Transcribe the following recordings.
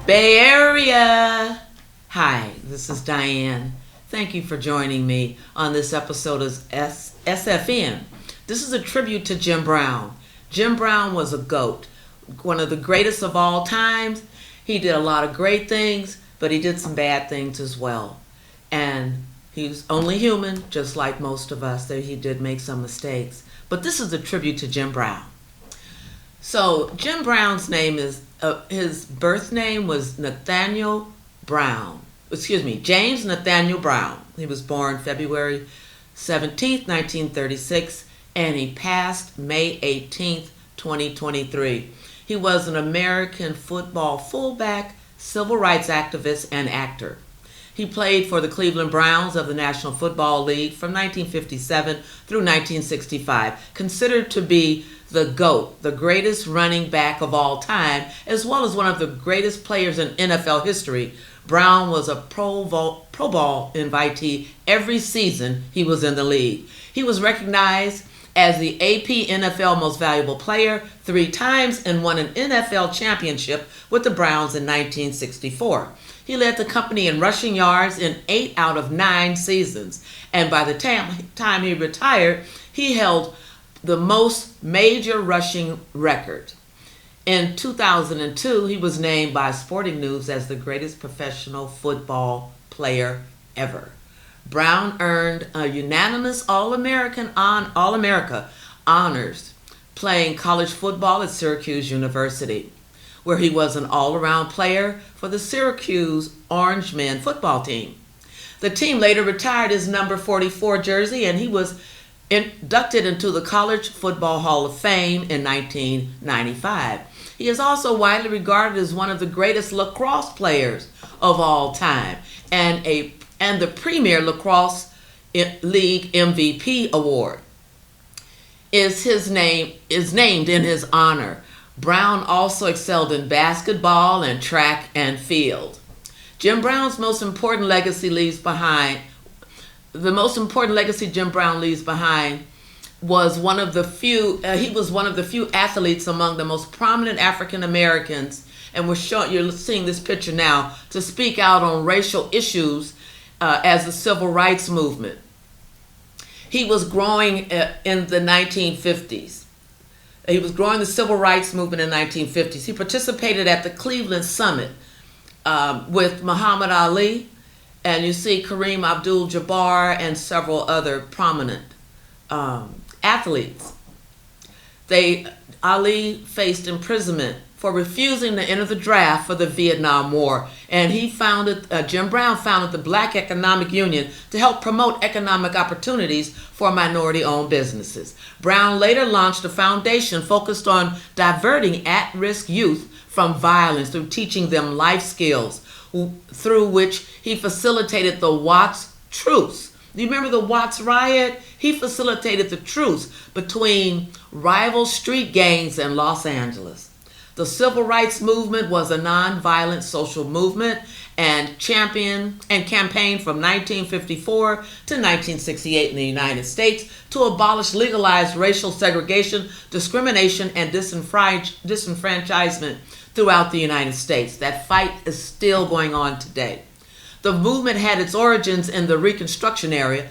Bay Area. Hi, this is Diane. Thank you for joining me on this episode of SFN. This is a tribute to Jim Brown. Jim Brown was a GOAT, one of the greatest of all times. He did a lot of great things, but he did some bad things as well. And he's only human, just like most of us, that he did make some mistakes. But this is a tribute to Jim Brown. So Jim Brown's name is, his birth name was Nathaniel Brown. James Nathaniel Brown. He was born February 17th, 1936, and he passed May 18th, 2023. He was an American football fullback, civil rights activist, and actor. He played for the Cleveland Browns of the National Football League from 1957 through 1965, considered to be the GOAT, the greatest running back of all time, as well as one of the greatest players in NFL history. Brown was a Pro Bowl invitee every season he was in the league. He was recognized as the AP NFL Most Valuable Player 3 times and won an NFL championship with the Browns in 1964. He led the company in rushing yards in 8 out of 9 seasons, and by the time he retired, he held the most major rushing record. In 2002, he was named by Sporting News as the greatest professional football player ever. Brown earned a unanimous All-America honors playing college football at Syracuse University, where he was an all-around player for the Syracuse Orange Men football team. The team later retired his number 44 jersey, and he was inducted into the College Football Hall of Fame in 1995. He is also widely regarded as one of the greatest lacrosse players of all time, and the Premier Lacrosse League MVP award is named in his honor. Brown also excelled in basketball and track and field. Jim Brown's most important legacy Jim Brown leaves behind was one of the few athletes among the most prominent African Americans, and you're seeing this picture now, to speak out on racial issues as the civil rights movement. He was growing in the 1950s. He was growing the civil rights movement in the 1950s. He participated at the Cleveland Summit with Muhammad Ali, and you see Kareem Abdul-Jabbar and several other prominent athletes. Ali faced imprisonment for refusing to enter the draft for the Vietnam War, and Jim Brown founded the Black Economic Union to help promote economic opportunities for minority-owned businesses. Brown later launched a foundation focused on diverting at-risk youth from violence through teaching them life skills, through which he facilitated the Watts Truce. Do you remember the Watts riot? He facilitated the truce between rival street gangs in Los Angeles. The civil rights movement was a nonviolent social movement and campaigned from 1954 to 1968 in the United States to abolish legalized racial segregation, discrimination, and disenfranchisement throughout the United States. That fight is still going on today. The movement had its origins in the Reconstruction era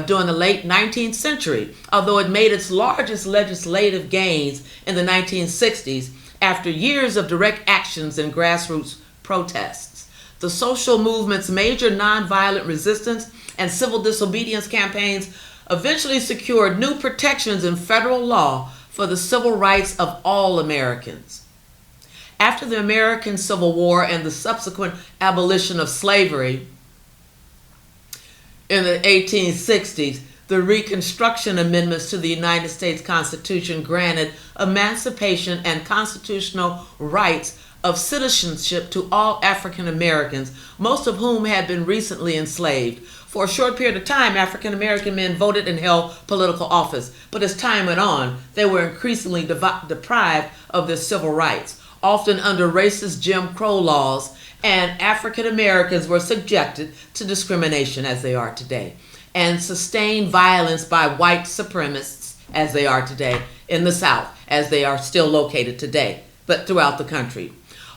during the late 19th century, although it made its largest legislative gains in the 1960s after years of direct actions and grassroots protests. The social movement's major nonviolent resistance and civil disobedience campaigns eventually secured new protections in federal law for the civil rights of all Americans. After the American Civil War and the subsequent abolition of slavery in the 1860s, the Reconstruction Amendments to the United States Constitution granted emancipation and constitutional rights of citizenship to all African Americans, most of whom had been recently enslaved. For a short period of time, African American men voted and held political office, but as time went on, they were increasingly deprived of their civil rights, often under racist Jim Crow laws, and African Americans were subjected to discrimination as they are today, and sustained violence by white supremacists as they are today in the South, as they are still located today, but throughout the country.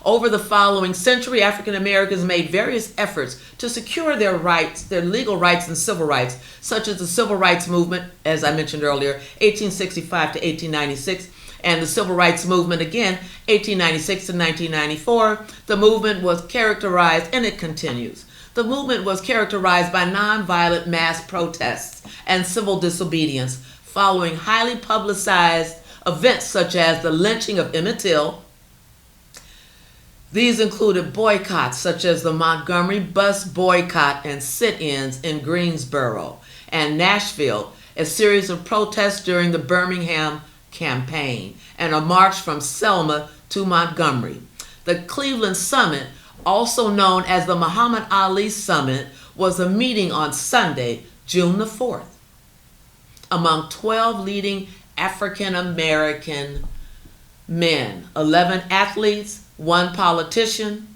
Over the following century, African Americans made various efforts to secure their rights, their legal rights and civil rights, such as the Civil Rights Movement, as I mentioned earlier, 1865 to 1896, and the Civil Rights Movement again, 1896 to 1994. The movement was characterized, and it continues, the movement was characterized by nonviolent mass protests and civil disobedience following highly publicized events such as the lynching of Emmett Till. These included boycotts such as the Montgomery bus boycott and sit-ins in Greensboro and Nashville, a series of protests during the Birmingham campaign, and a march from Selma to Montgomery. The Cleveland Summit, also known as the Muhammad Ali Summit, was a meeting on Sunday, June the 4th, among 12 leading African American men, 11 athletes, 1 politician,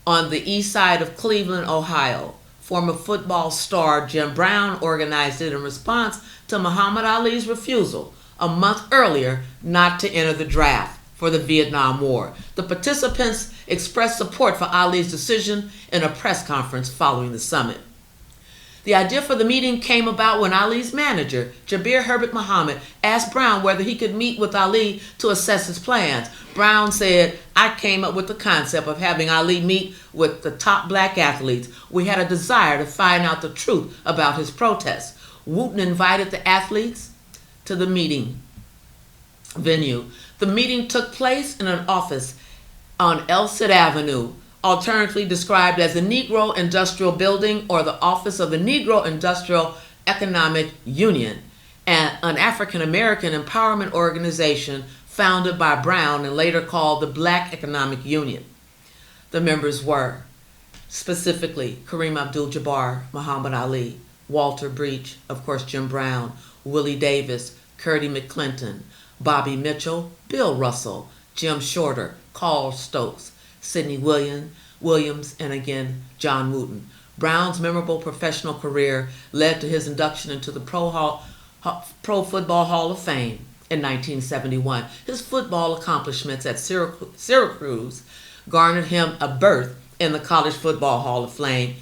on the east side of Cleveland, Ohio. Former football star Jim Brown organized it in response to Muhammad Ali's refusal a month earlier not to enter the draft for the Vietnam War. The participants expressed support for Ali's decision in a press conference following the summit. The idea for the meeting came about when Ali's manager, Jabir Herbert Muhammad, asked Brown whether he could meet with Ali to assess his plans. Brown said, "I came up with the concept of having Ali meet with the top black athletes. We had a desire to find out the truth about his protests." Wooten invited the athletes to the meeting venue. The meeting took place in an office on Elsett Avenue, alternatively described as the Negro Industrial Building or the Office of the Negro Industrial Economic Union, an African American empowerment organization founded by Brown and later called the Black Economic Union. The members were specifically Kareem Abdul-Jabbar, Muhammad Ali, Walter Breach, of course Jim Brown, Willie Davis, Curdy McClinton, Bobby Mitchell, Bill Russell, Jim Shorter, Carl Stokes, Sidney Williams, and again, John Wooten. Brown's memorable professional career led to his induction into the Pro Football Hall of Fame in 1971. His football accomplishments at Syracuse garnered him a berth in the College Football Hall of Fame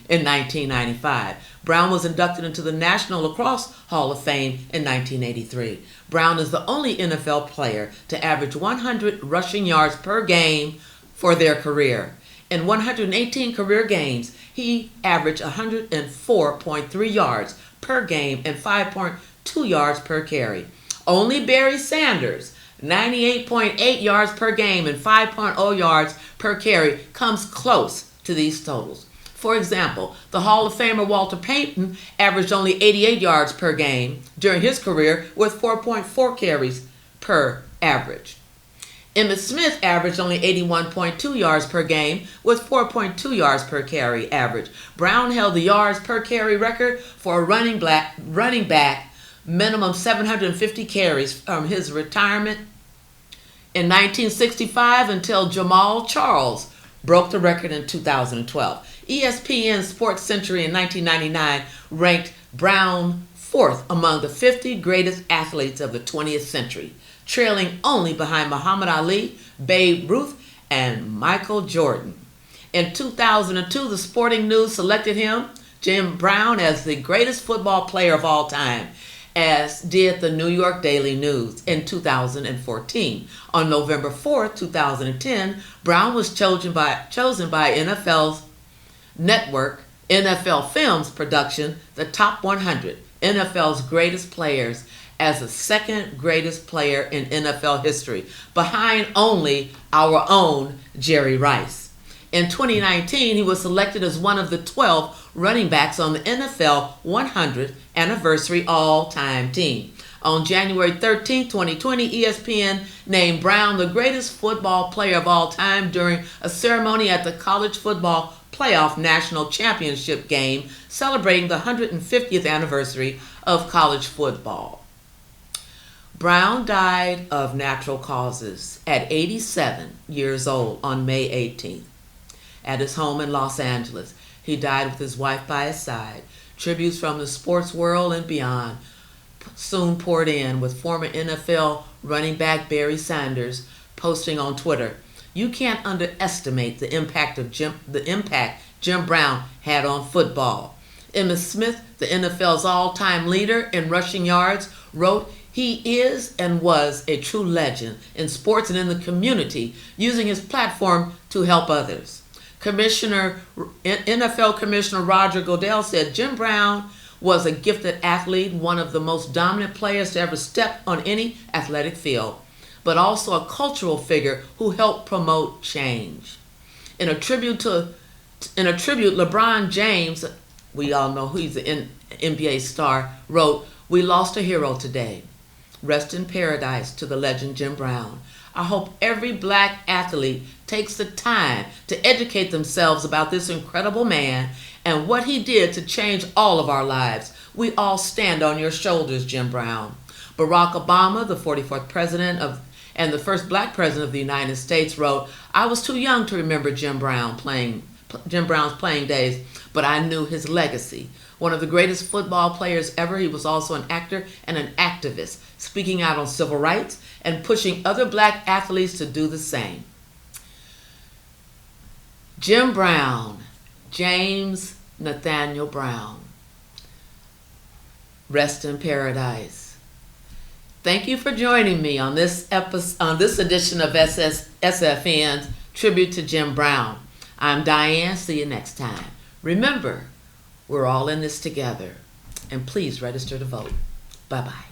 in 1995. Brown was inducted into the National Lacrosse Hall of Fame in 1983. Brown is the only NFL player to average 100 rushing yards per game for their career. In 118 career games, he averaged 104.3 yards per game and 5.2 yards per carry. Only Barry Sanders, 98.8 yards per game and 5.0 yards per carry, comes close to these totals. For example, the Hall of Famer Walter Payton averaged only 88 yards per game during his career with 4.4 carries per average. Emmitt Smith averaged only 81.2 yards per game with 4.2 yards per carry average. Brown held the yards per carry record for a running back, minimum 750 carries from his retirement in 1965 until Jamal Charles broke the record in 2012. ESPN Sports Century in 1999 ranked Brown 4th among the 50 greatest athletes of the 20th century, trailing only behind Muhammad Ali, Babe Ruth, and Michael Jordan. In 2002, the Sporting News selected him, Jim Brown, as the greatest football player of all time, as did the New York Daily News in 2014. On November 4th, 2010, Brown was chosen by NFL's network, NFL Films production, the Top 100, NFL's greatest players, as the second greatest player in NFL history, behind only our own Jerry Rice. In 2019, he was selected as one of the 12 running backs on the NFL 100th anniversary all-time team. On January 13, 2020, ESPN named Brown the greatest football player of all time during a ceremony at the College Football Playoff National Championship game, celebrating the 150th anniversary of college football. Brown died of natural causes at 87 years old on May 18th. At his home in Los Angeles, he died with his wife by his side. Tributes from the sports world and beyond soon poured in, with former NFL running back Barry Sanders posting on Twitter, You can't underestimate the impact Jim Brown had on football. Emmitt Smith, the NFL's all-time leader in rushing yards, wrote, "He is and was a true legend in sports and in the community, using his platform to help others." NFL Commissioner Roger Goodell said Jim Brown was a gifted athlete, one of the most dominant players to ever step on any athletic field, but also a cultural figure who helped promote change. In a tribute, LeBron James, we all know he's an NBA star, wrote, "We lost a hero today. Rest in paradise to the legend Jim Brown. I hope every black athlete takes the time to educate themselves about this incredible man and what he did to change all of our lives. We all stand on your shoulders, Jim Brown." Barack Obama, the 44th president and the first black president of the United States, wrote, "I was too young to remember Jim Brown's playing days, but I knew his legacy. One of the greatest football players ever, he was also an actor and an activist, speaking out on civil rights and pushing other black athletes to do the same." Jim Brown, James Nathaniel Brown. Rest in paradise. Thank you for joining me on this edition of SFN's Tribute to Jim Brown. I'm Diane. See you next time. Remember, we're all in this together. And please register to vote. Bye-bye.